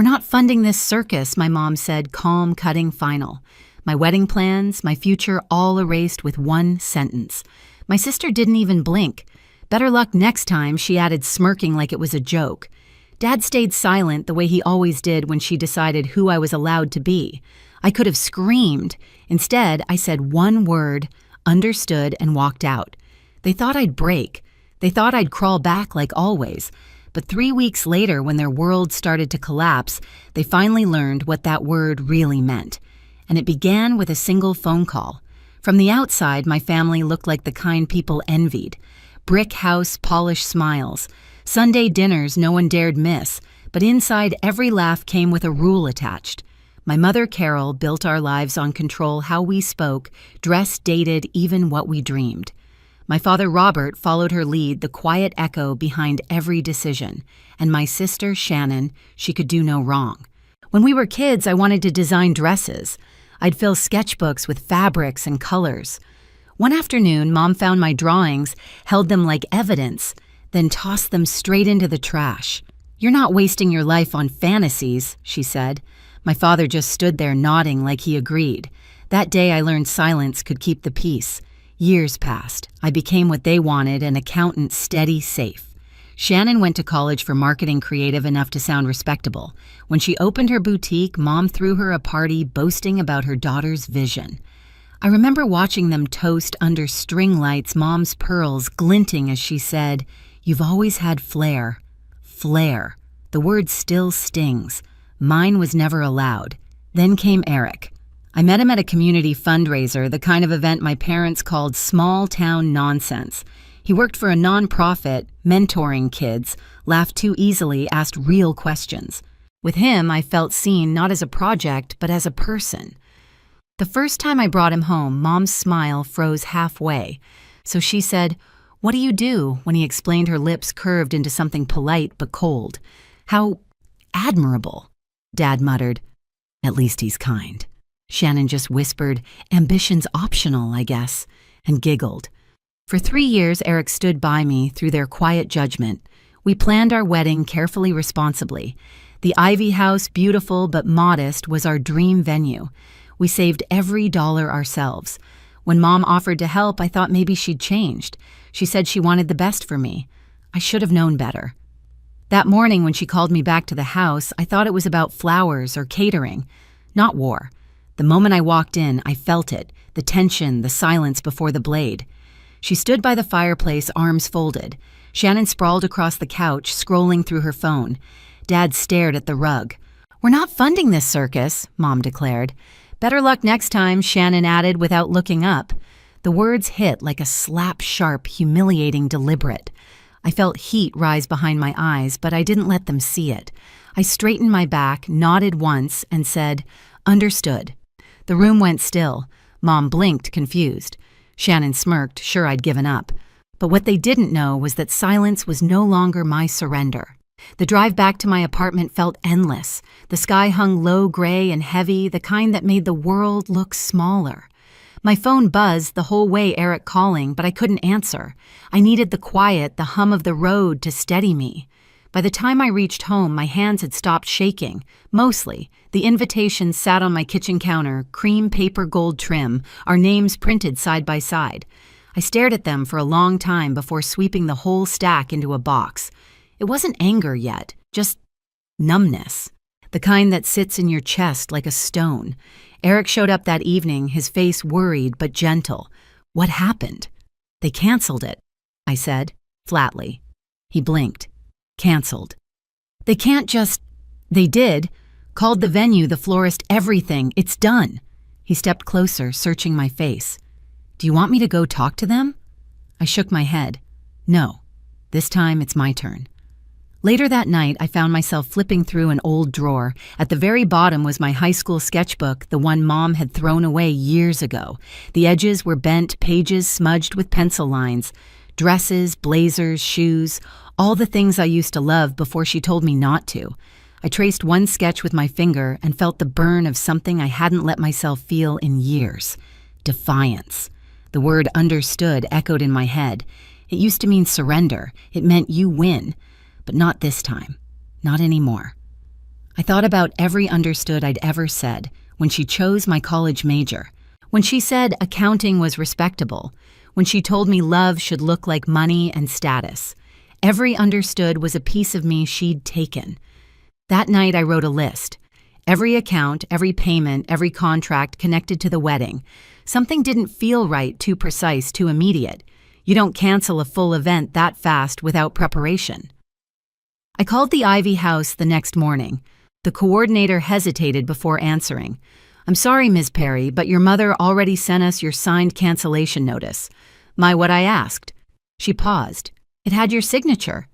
"We're not funding this circus," my mom said, calm, cutting, final. My wedding plans, my future, all erased with one sentence. My sister didn't even blink. "Better luck next time," she added, smirking like it was a joke. Dad stayed silent the way he always did when she decided who I was allowed to be. I could have screamed. Instead, I said one word, understood, and walked out. They thought I'd break. They thought I'd crawl back like always. But 3 weeks later, when their world started to collapse, they finally learned what that word really meant. And it began with a single phone call. From the outside, my family looked like the kind people envied. Brick house, polished smiles. Sunday dinners no one dared miss, but inside every laugh came with a rule attached. My mother, Carol, built our lives on control how we spoke, dressed, dated, even what we dreamed. My father, Robert, followed her lead, the quiet echo behind every decision. And my sister, Shannon, she could do no wrong. When we were kids, I wanted to design dresses. I'd fill sketchbooks with fabrics and colors. One afternoon, Mom found my drawings, held them like evidence, then tossed them straight into the trash. "You're not wasting your life on fantasies," she said. My father just stood there nodding like he agreed. That day I learned silence could keep the peace. Years passed. I became what they wanted, an accountant, steady, safe. Shannon went to college for marketing, creative enough to sound respectable. When she opened her boutique, Mom threw her a party boasting about her daughter's vision. I remember watching them toast under string lights, Mom's pearls glinting as she said, "You've always had flair." Flair. The word still stings. Mine was never allowed. Then came Eric. I met him at a community fundraiser, the kind of event my parents called small-town nonsense. He worked for a nonprofit, mentoring kids, laughed too easily, asked real questions. With him, I felt seen not as a project, but as a person. The first time I brought him home, Mom's smile froze halfway. So she said, "What do?" when he explained, her lips curved into something polite but cold. "How admirable," Dad muttered. "At least he's kind." Shannon just whispered, "Ambition's optional, I guess," and giggled. For 3 years, Eric stood by me through their quiet judgment. We planned our wedding carefully, responsibly. The Ivy House, beautiful but modest, was our dream venue. We saved every dollar ourselves. When Mom offered to help, I thought maybe she'd changed. She said she wanted the best for me. I should have known better. That morning when she called me back to the house, I thought it was about flowers or catering, not war. The moment I walked in, I felt it, the tension, the silence before the blade. She stood by the fireplace, arms folded. Shannon sprawled across the couch, scrolling through her phone. Dad stared at the rug. "We're not funding this circus," Mom declared. "Better luck next time," Shannon added without looking up. The words hit like a slap, sharp, humiliating, deliberate. I felt heat rise behind my eyes, but I didn't let them see it. I straightened my back, nodded once, and said, "Understood." The room went still. Mom blinked, confused. Shannon smirked, sure I'd given up. But what they didn't know was that silence was no longer my surrender. The drive back to my apartment felt endless. The sky hung low, gray, and heavy, the kind that made the world look smaller. My phone buzzed the whole way, Eric calling, but I couldn't answer. I needed the quiet, the hum of the road to steady me. By the time I reached home, my hands had stopped shaking. Mostly. The invitations sat on my kitchen counter, cream paper gold trim, our names printed side by side. I stared at them for a long time before sweeping the whole stack into a box. It wasn't anger yet, just numbness. The kind that sits in your chest like a stone. Eric showed up that evening, his face worried but gentle. "What happened?" "They canceled it," I said, flatly. He blinked. "Canceled. They can't just—" "They did. Called the venue, the florist, everything. It's done." He stepped closer, searching my face. "Do you want me to go talk to them?" I shook my head. "No. This time it's my turn." Later that night, I found myself flipping through an old drawer. At the very bottom was my high school sketchbook, the one Mom had thrown away years ago. The edges were bent, pages smudged with pencil lines. Dresses, blazers, shoes, all the things I used to love before she told me not to. I traced one sketch with my finger and felt the burn of something I hadn't let myself feel in years. Defiance. The word understood echoed in my head. It used to mean surrender. It meant you win. But not this time. Not anymore. I thought about every understood I'd ever said when she chose my college major, when she said accounting was respectable, when she told me love should look like money and status. Every understood was a piece of me she'd taken. That night I wrote a list. Every account, every payment, every contract connected to the wedding. Something didn't feel right, too precise, too immediate. You don't cancel a full event that fast without preparation. I called the Ivy House the next morning. The coordinator hesitated before answering. "I'm sorry, Ms. Perry, but your mother already sent us your signed cancellation notice." What I asked. She paused. "It had your signature."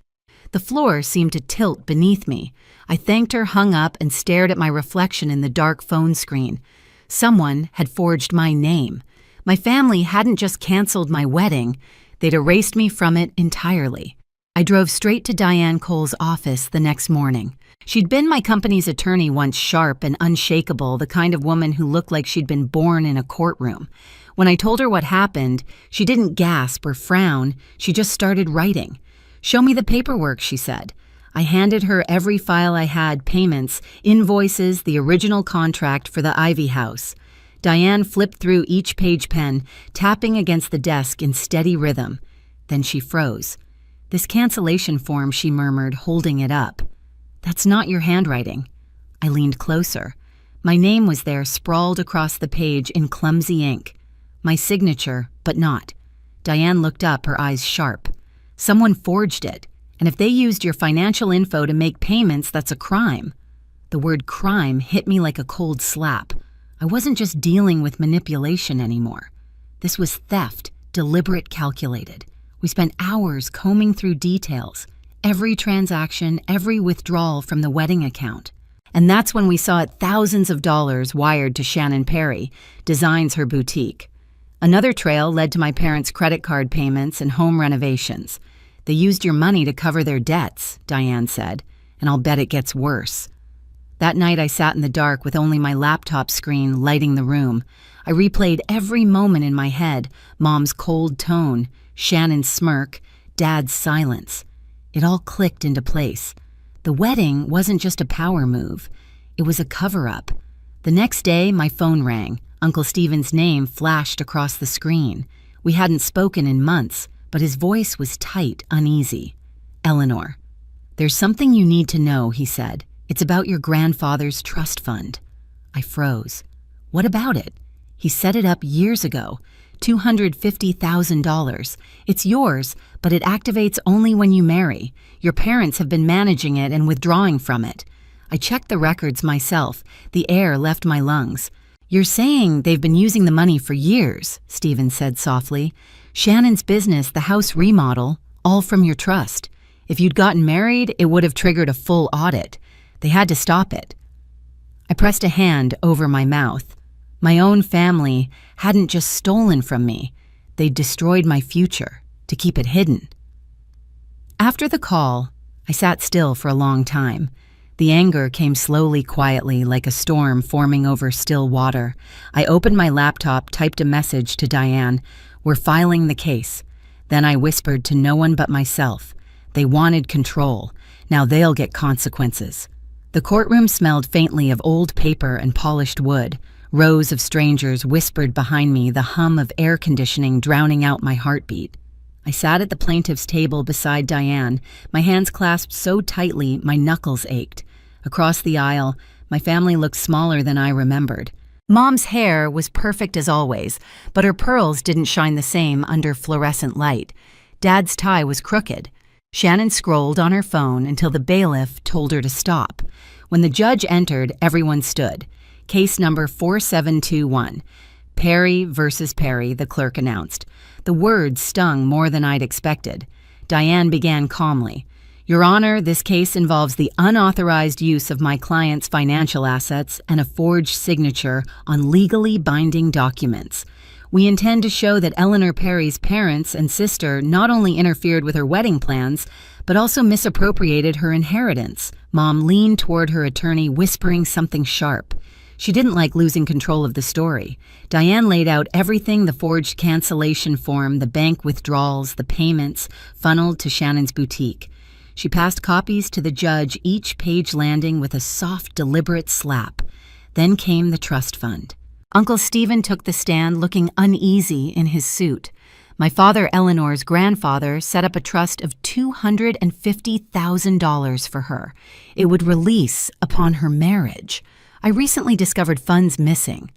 The floor seemed to tilt beneath me. I thanked her, hung up, and stared at my reflection in the dark phone screen. Someone had forged my name. My family hadn't just canceled my wedding, they'd erased me from it entirely. I drove straight to Diane Cole's office the next morning. She'd been my company's attorney once, sharp and unshakable, the kind of woman who looked like she'd been born in a courtroom. When I told her what happened, she didn't gasp or frown, she just started writing. "Show me the paperwork," she said. I handed her every file I had, payments, invoices, the original contract for the Ivy House. Diane flipped through each page pen, tapping against the desk in steady rhythm. Then she froze. "This cancellation form," she murmured, holding it up. "That's not your handwriting." I leaned closer. My name was there, sprawled across the page in clumsy ink. My signature, but not. Diane looked up, her eyes sharp. "Someone forged it. And if they used your financial info to make payments, that's a crime." The word crime hit me like a cold slap. I wasn't just dealing with manipulation anymore. This was theft, deliberate, calculated. We spent hours combing through details, every transaction, every withdrawal from the wedding account. And that's when we saw thousands of dollars wired to Shannon Perry, designs her boutique. Another trail led to my parents' credit card payments and home renovations. "They used your money to cover their debts," Diane said, "and I'll bet it gets worse." That night I sat in the dark with only my laptop screen lighting the room. I replayed every moment in my head, Mom's cold tone, Shannon's smirk, Dad's silence. It all clicked into place. The wedding wasn't just a power move. It was a cover-up. The next day, my phone rang. Uncle Stephen's name flashed across the screen. We hadn't spoken in months, but his voice was tight, uneasy. "Eleanor, there's something you need to know," he said. "It's about your grandfather's trust fund." I froze. "What about it?" "He set it up years ago. $250,000. It's yours, but it activates only when you marry. Your parents have been managing it and withdrawing from it." I checked the records myself. The air left my lungs. "You're saying they've been using the money for years," Stephen said softly. "Shannon's business, the house remodel, all from your trust. If you'd gotten married, it would have triggered a full audit. They had to stop it." I pressed a hand over my mouth. My own family hadn't just stolen from me. They'd destroyed my future to keep it hidden. After the call, I sat still for a long time. The anger came slowly, quietly, like a storm forming over still water. I opened my laptop, typed a message to Diane. "We're filing the case." Then I whispered to no one but myself. They wanted control. Now they'll get consequences. The courtroom smelled faintly of old paper and polished wood. Rows of strangers whispered behind me, the hum of air conditioning drowning out my heartbeat. I sat at the plaintiff's table beside Diane, my hands clasped so tightly my knuckles ached. Across the aisle, my family looked smaller than I remembered. Mom's hair was perfect as always, but her pearls didn't shine the same under fluorescent light. Dad's tie was crooked. Shannon scrolled on her phone until the bailiff told her to stop. When the judge entered, everyone stood. "Case number 4721. Perry versus Perry," the clerk announced. The words stung more than I'd expected. Diane began calmly. "Your Honor, this case involves the unauthorized use of my client's financial assets and a forged signature on legally binding documents. We intend to show that Eleanor Perry's parents and sister not only interfered with her wedding plans, but also misappropriated her inheritance." Mom leaned toward her attorney, whispering something sharp. She didn't like losing control of the story. Diane laid out everything: the forged cancellation form, the bank withdrawals, the payments funneled to Shannon's boutique. She passed copies to the judge, each page landing with a soft, deliberate slap. Then came the trust fund. Uncle Stephen took the stand, looking uneasy in his suit. My father, Eleanor's grandfather, set up a trust of $250,000 for her. It would release upon her marriage. I recently discovered funds missing.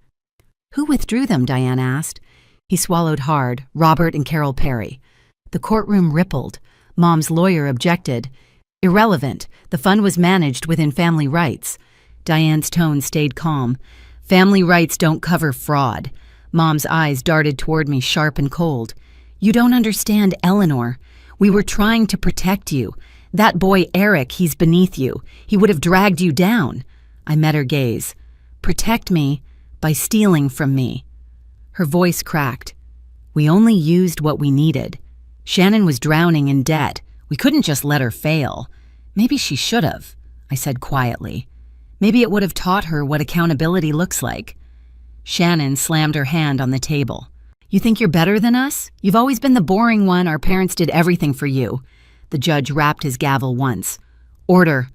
Who withdrew them? Diane asked. He swallowed hard. Robert and Carol Perry. The courtroom rippled. Mom's lawyer objected. Irrelevant. The fund was managed within family rights. Diane's tone stayed calm. Family rights don't cover fraud. Mom's eyes darted toward me, sharp and cold. You don't understand, Eleanor. We were trying to protect you. That boy Eric, he's beneath you. He would have dragged you down. I met her gaze. Protect me by stealing from me. Her voice cracked. We only used what we needed. Shannon was drowning in debt. We couldn't just let her fail. Maybe she should have, I said quietly. Maybe it would have taught her what accountability looks like. Shannon slammed her hand on the table. You think you're better than us? You've always been the boring one. Our parents did everything for you. The judge rapped his gavel once. Order.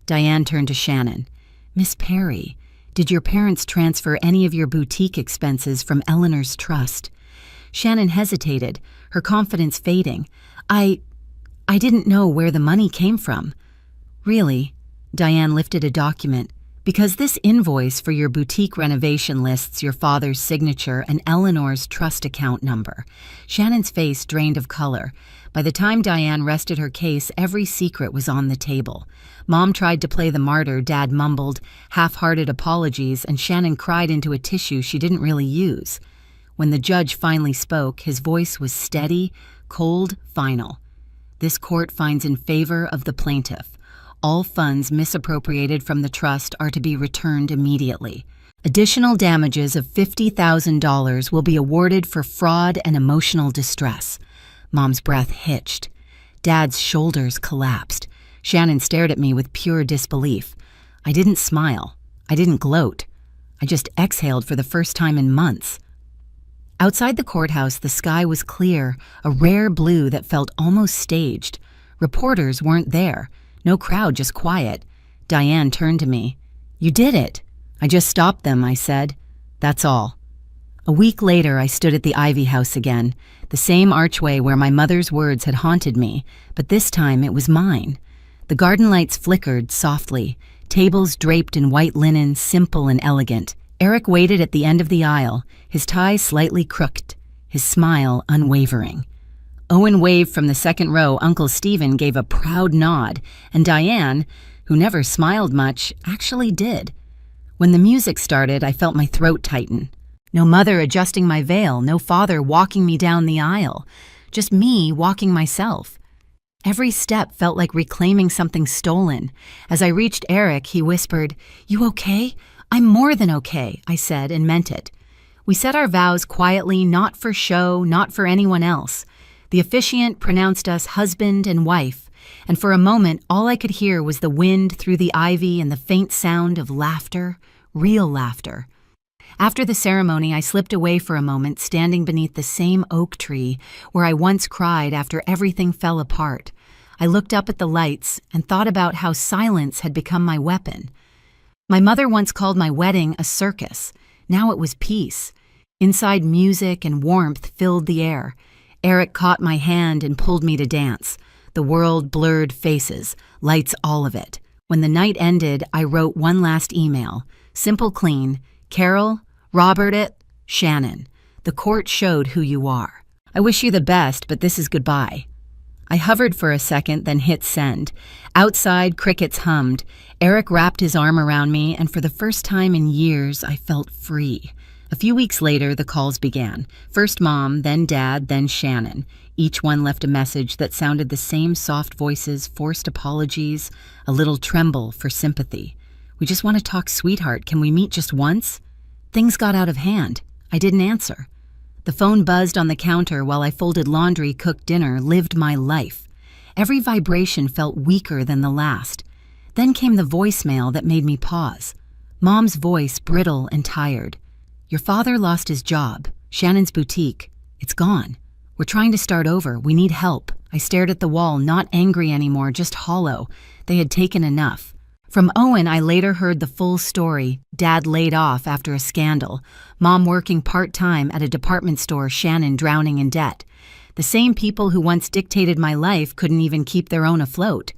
Diane turned to Shannon. Miss Perry, did your parents transfer any of your boutique expenses from Eleanor's trust? Shannon hesitated, her confidence fading. I didn't know where the money came from. Really? Diane lifted a document. Because this invoice for your boutique renovation lists your father's signature and Eleanor's trust account number. Shannon's face drained of color. By the time Diane rested her case, every secret was on the table. Mom tried to play the martyr, Dad mumbled half-hearted apologies, and Shannon cried into a tissue she didn't really use. When the judge finally spoke, his voice was steady, cold, final. This court finds in favor of the plaintiff. All funds misappropriated from the trust are to be returned immediately. Additional damages of $50,000 will be awarded for fraud and emotional distress. Mom's breath hitched. Dad's shoulders collapsed. Shannon stared at me with pure disbelief. I didn't smile. I didn't gloat. I just exhaled for the first time in months. Outside the courthouse, the sky was clear, a rare blue that felt almost staged. Reporters weren't there. No crowd, just quiet. Diane turned to me. You did it. I just stopped them, I said. That's all. A week later, I stood at the Ivy House again, the same archway where my mother's words had haunted me, but this time it was mine. The garden lights flickered softly, tables draped in white linen, simple and elegant. Eric waited at the end of the aisle, his tie slightly crooked, his smile unwavering. Owen waved from the second row. Uncle Stephen gave a proud nod, and Diane, who never smiled much, actually did. When the music started, I felt my throat tighten. No mother adjusting my veil, no father walking me down the aisle, just me walking myself. Every step felt like reclaiming something stolen. As I reached Eric, he whispered, "You okay?" "I'm more than okay," I said and meant it. We said our vows quietly, not for show, not for anyone else. The officiant pronounced us husband and wife, and for a moment all I could hear was the wind through the ivy and the faint sound of laughter, real laughter. After the ceremony, I slipped away for a moment, standing beneath the same oak tree where I once cried after everything fell apart. I looked up at the lights and thought about how silence had become my weapon. My mother once called my wedding a circus. Now it was peace. Inside, music and warmth filled the air. Eric caught my hand and pulled me to dance. The world blurred faces, lights all of it. When the night ended, I wrote one last email. Simple, clean. Carol, Robert, Shannon. The court showed who you are. I wish you the best, but this is goodbye. I hovered for a second, then hit send. Outside, crickets hummed. Eric wrapped his arm around me, and for the first time in years, I felt free. A few weeks later, the calls began. First Mom, then Dad, then Shannon. Each one left a message that sounded the same: soft voices, forced apologies, a little tremble for sympathy. We just want to talk, sweetheart. Can we meet just once? Things got out of hand. I didn't answer. The phone buzzed on the counter while I folded laundry, cooked dinner, lived my life. Every vibration felt weaker than the last. Then came the voicemail that made me pause. Mom's voice, brittle and tired. Your father lost his job. Shannon's boutique. It's gone. We're trying to start over. We need help. I stared at the wall, not angry anymore, just hollow. They had taken enough. From Owen, I later heard the full story. Dad laid off after a scandal. Mom working part-time at a department store, Shannon drowning in debt. The same people who once dictated my life couldn't even keep their own afloat.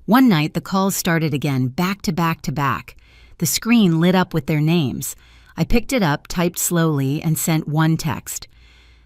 One night, the calls started again, back to back to back. The screen lit up with their names. I picked it up, typed slowly, and sent one text.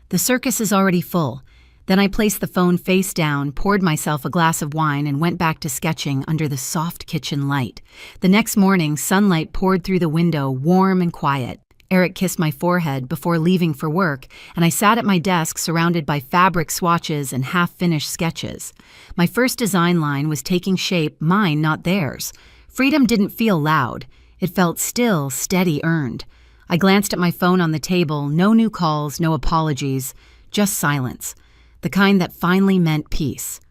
"The circus is already full." Then I placed the phone face down, poured myself a glass of wine, and went back to sketching under the soft kitchen light. The next morning, sunlight poured through the window, warm and quiet. Eric kissed my forehead before leaving for work, and I sat at my desk surrounded by fabric swatches and half-finished sketches. My first design line was taking shape, mine, not theirs. Freedom didn't feel loud. It felt still, steady, earned. I glanced at my phone on the table, no new calls, no apologies, just silence. The kind that finally meant peace.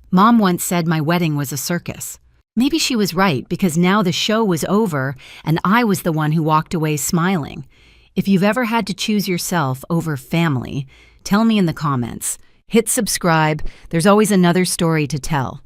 Mom once said my wedding was a circus. Maybe she was right, because now the show was over and I was the one who walked away smiling. If you've ever had to choose yourself over family, tell me in the comments. Hit subscribe. There's always another story to tell.